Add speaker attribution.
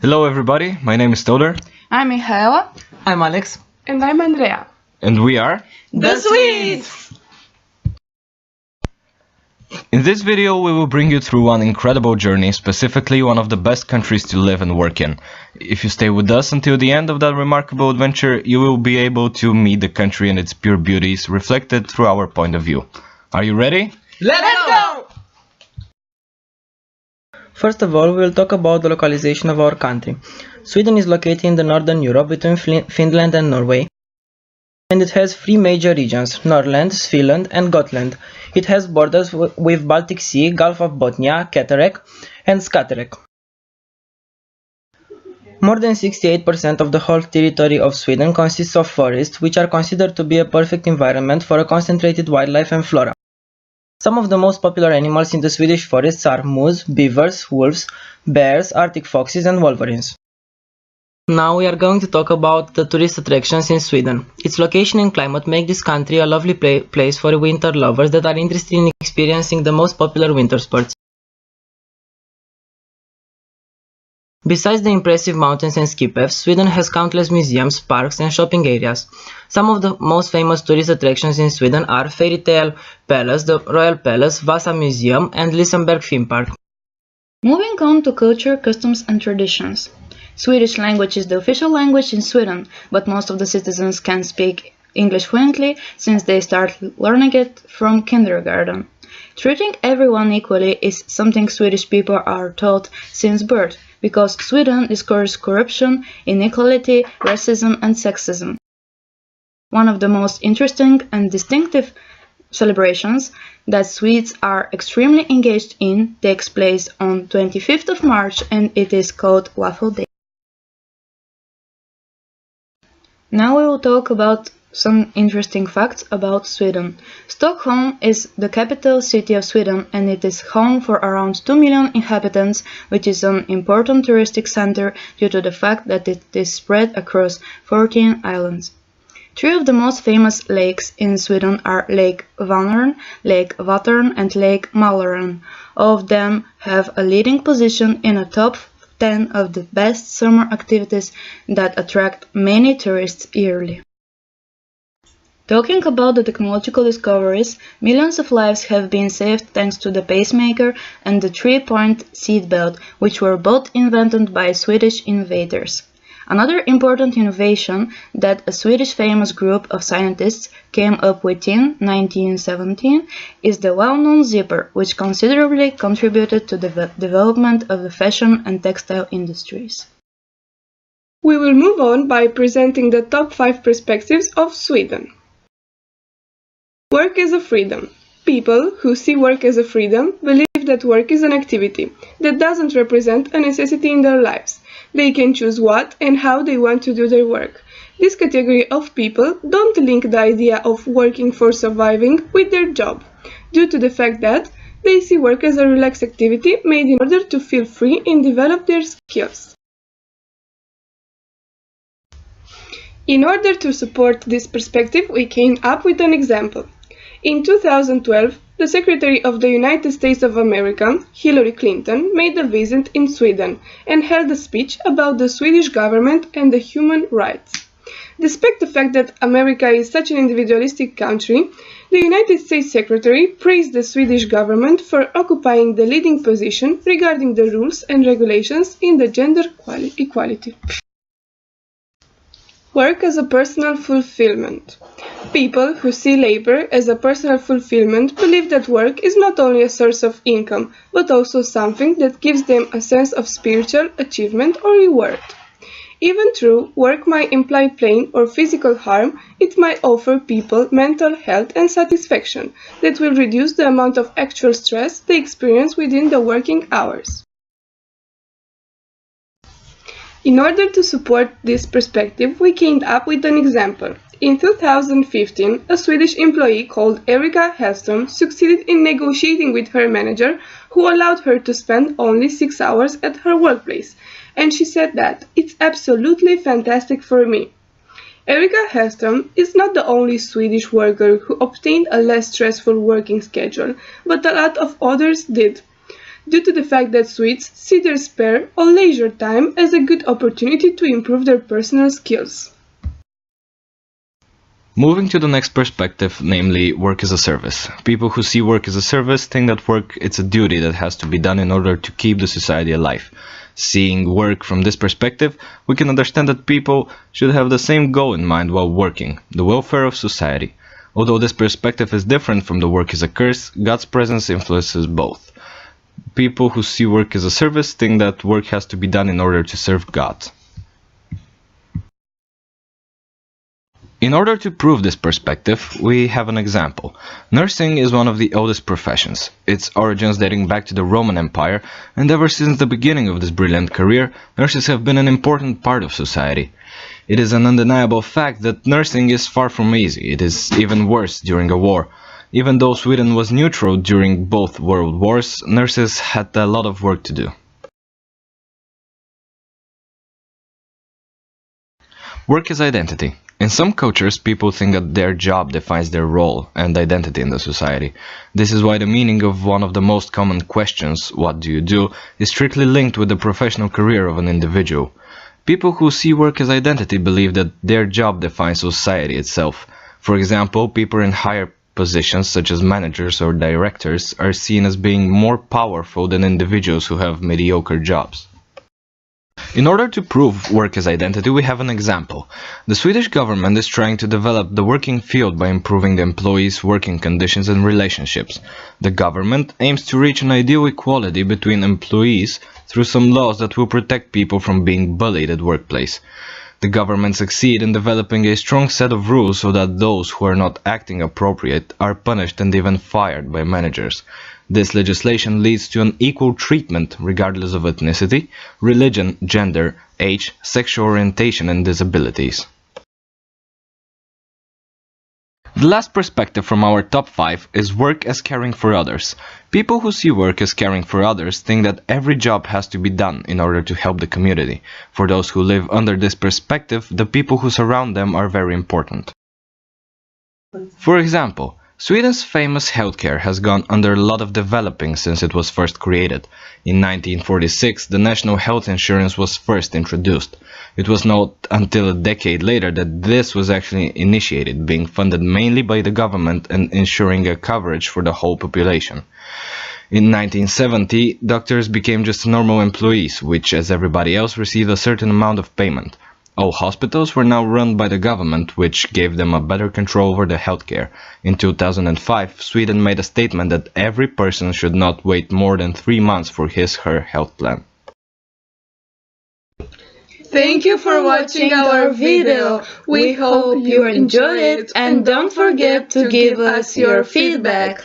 Speaker 1: Hello everybody, my name is Toder.
Speaker 2: I'm Michaela.
Speaker 3: I'm Alex.
Speaker 2: And I'm Andrea.
Speaker 1: And we are
Speaker 2: The Swedes!
Speaker 1: In this video we will bring you through an incredible journey, specifically one of the best countries to live and work in. If you stay with us until the end of that remarkable adventure, you will be able to meet the country and its pure beauties reflected through our point of view. Are you ready?
Speaker 3: Let's go! First of all, we will talk about the localization of our country. Sweden is located in the northern Europe between Finland and Norway, and it has three major regions: Norrland, Svealand and Gotland. It has borders with Baltic Sea, Gulf of Bothnia, Cataract and Skagerrak. More than 68% of the whole territory of Sweden consists of forests, which are considered to be a perfect environment for a concentrated wildlife and flora. Some of the most popular animals in the Swedish forests are moose, beavers, wolves, bears, arctic foxes and wolverines. Now we are going to talk about the tourist attractions in Sweden. Its location and climate make this country a lovely place for winter lovers that are interested in experiencing the most popular winter sports. Besides the impressive mountains and ski paths, Sweden has countless museums, parks and shopping areas. Some of the most famous tourist attractions in Sweden are Fairy Tale Palace, the Royal Palace, Vasa Museum and Liseberg Theme Park.
Speaker 2: Moving on to culture, customs and traditions. Swedish language is the official language in Sweden, but most of the citizens can speak English fluently since they start learning it from kindergarten. Treating everyone equally is something Swedish people are taught since birth, because Sweden discourages corruption, inequality, racism and sexism. One of the most interesting and distinctive celebrations that Swedes are extremely engaged in takes place on 25th of March and it is called Waffle Day. Now we will talk about some interesting facts about Sweden. Stockholm is the capital city of Sweden and it is home for around 2 million inhabitants, which is an important touristic center due to the fact that it is spread across 14 islands. Three of the most famous lakes in Sweden are Lake Vänern, Lake Vättern and Lake Mälaren. All of them have a leading position in a top 10 of the best summer activities that attract many tourists yearly. Talking about the technological discoveries, millions of lives have been saved thanks to the pacemaker and the 3-point seatbelt, which were both invented by Swedish innovators. Another important innovation that a Swedish famous group of scientists came up with in 1917 is the well-known zipper, which considerably contributed to the development of the fashion and textile industries.
Speaker 4: We will move on by presenting the top 5 perspectives of Sweden. Work as a freedom. People who see work as a freedom believe that work is an activity that doesn't represent a necessity in their lives. They can choose what and how they want to do their work. This category of people don't link the idea of working for surviving with their job, due to the fact that they see work as a relaxed activity made in order to feel free and develop their skills. In order to support this perspective, we came up with an example. In 2012, the Secretary of the United States of America, Hillary Clinton, made a visit in Sweden and held a speech about the Swedish government and the human rights. Despite the fact that America is such an individualistic country, the United States Secretary praised the Swedish government for occupying the leading position regarding the rules and regulations in the gender equality. Work as a personal fulfillment. People who see labor as a personal fulfillment believe that work is not only a source of income, but also something that gives them a sense of spiritual achievement or reward. Even though work might imply pain or physical harm, it might offer people mental health and satisfaction that will reduce the amount of actual stress they experience within the working hours. In order to support this perspective, we came up with an example. In 2015, a Swedish employee called Erika Hellström succeeded in negotiating with her manager, who allowed her to spend only 6 hours at her workplace, and she said that it's absolutely fantastic for me. Erika Hellström is not the only Swedish worker who obtained a less stressful working schedule, but a lot of others did. due to the fact that Swedes see their spare or leisure time as a good opportunity to improve their personal skills.
Speaker 1: Moving to the next perspective, namely work as a service. People who see work as a service think that work is a duty that has to be done in order to keep the society alive. Seeing work from this perspective, we can understand that people should have the same goal in mind while working, the welfare of society. Although this perspective is different from the work as a curse, God's presence influences both. People who see work as a service think that work has to be done in order to serve God. In order to prove this perspective, we have an example. Nursing is one of the oldest professions, its origins dating back to the Roman Empire, and ever since the beginning of this brilliant career, nurses have been an important part of society. It is an undeniable fact that nursing is far from easy. It is even worse during a war. Even though Sweden was neutral during both world wars, nurses had a lot of work to do. Work as identity. In some cultures, people think that their job defines their role and identity in the society. This is why the meaning of one of the most common questions, "What do you do?" is strictly linked with the professional career of an individual. People who see work as identity believe that their job defines society itself. For example, people in higher positions such as managers or directors are seen as being more powerful than individuals who have mediocre jobs. In order to prove work as identity, we have an example. The Swedish government is trying to develop the working field by improving the employees' working conditions and relationships. The government aims to reach an ideal equality between employees through some laws that will protect people from being bullied at workplace. The government succeeds in developing a strong set of rules so that those who are not acting appropriate are punished and even fired by managers. This legislation leads to an equal treatment regardless of ethnicity, religion, gender, age, sexual orientation and disabilities. The last perspective from our top 5 is work as caring for others. People who see work as caring for others think that every job has to be done in order to help the community. For those who live under this perspective, the people who surround them are very important. For example, Sweden's famous healthcare has gone under a lot of developing since it was first created. In 1946, the national health insurance was first introduced. It was not until a decade later that this was actually initiated, being funded mainly by the government and ensuring a coverage for the whole population. In 1970, doctors became just normal employees, which, as everybody else, received a certain amount of payment. All hospitals were now run by the government, which gave them a better control over the healthcare. In 2005, Sweden made a statement that every person should not wait more than 3 months for his/her health plan.
Speaker 4: Thank you for watching our video. We hope you enjoyed it and don't forget to give us your feedback.